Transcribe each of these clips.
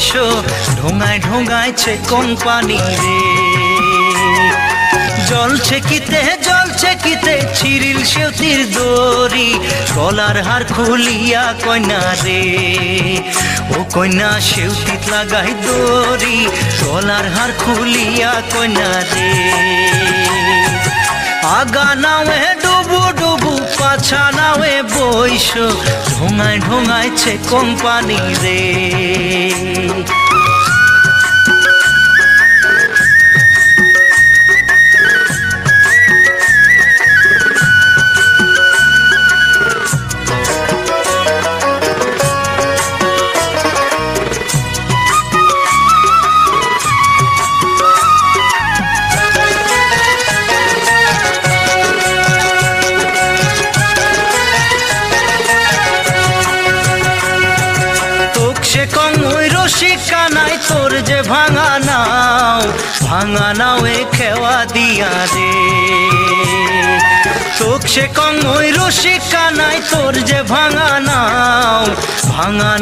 বইস ঢোঙায় ঢোঙাইছে company রে। জলছে কিতে ছিরিল সেউতির দড়ি, গলার হার খুলিয়া কইনা রে। ও কইনা সেউতিত লাগাই দড়ি, গলার হার খুলিয়া কইনা রে। আগা নাওয়ে ডুবু ডুবু পাছা নাওয়ে বইস ঢোঙায় ঢোঙাইছে কোম্পানি রে। রসিকা নাই তোর যে ভাঙা নাওয়ে খেওয়া দিয়া রে। তোক সে কং ওই রসিকা নাই তোর যে ভাঙা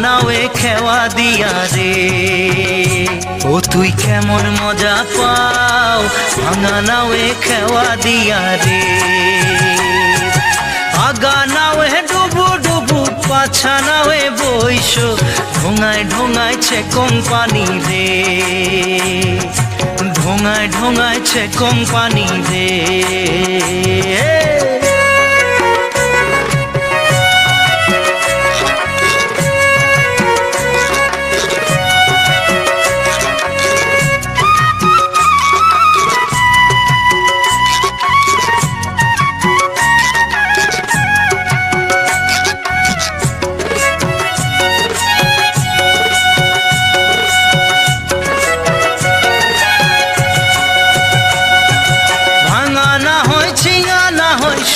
নাওয়ে খেওয়া দিয়া রে। ও তুই কেমন মজা পাও ভাঙা নাওয়ে খেওয়া দিয়া রে। আগা নাওয়ে ডুবু ডুবু পাছা নাওয়ে বইস ঢোঙায় ঢোঙাইছে কোম্পানি রে। ঢোঙায় ঢোঙাইছে কোম্পানি রে।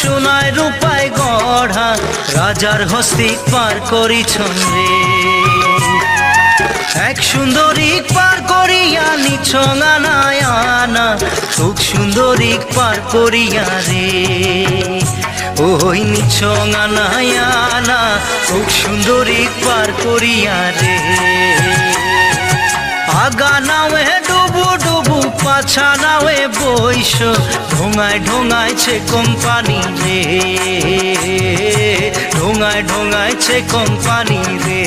সোনায় রূপায় গড়া রাজার হস্তি পার করিছন রে। এক সুন্দরী পার করিয়া নিছঙা নায়ানা, খুব সুন্দরী পার করিয়া রে। ওই নিছঙা নায়ানা খুব সুন্দরী পার করিয়া রে। আগা নাওয়ে ডুবু ডুবু পাছা নাওয়ে বইস ঢোঙায় ঢোঙাইছে কোম্পানি রে। ঢোঙায় ঢোঙাইছে কোম্পানি রে।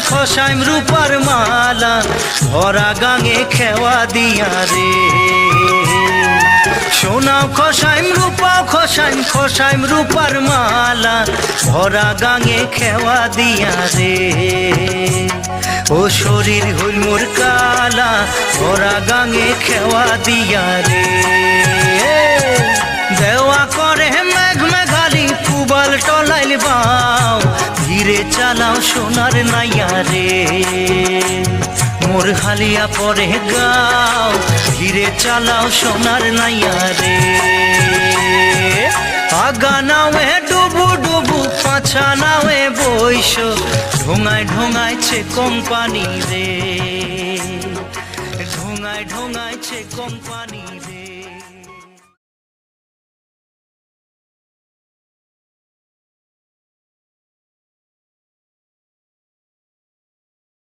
খসাইম রূপার মালা ভরা গাঙে খেওয়া দিয়া রে। সোনাও খসাইম রূপার মালা ভরা গাঙে খেওয়া দিয়া রে। ও শরীর হইল মোর কালা ভরা গাঙে খেওয়া দিয়া রে। দেওয়া করে মেঘ মেঘালি কুবাল টলাইল বাও, ধীরে চালাও সোনার নাইয়া রে। মোর হালিয়া পরে গাও, ধীরে চালাও সোনার নাইয়া রে। আগা নাওয়ে ডুবু ডুবু পাছা নাওয়ে বইস ঢোঙায় ঢোঙাইছে কোম্পানি রে। ঢোঙায় ঢোঙাইছে কোম্পানি।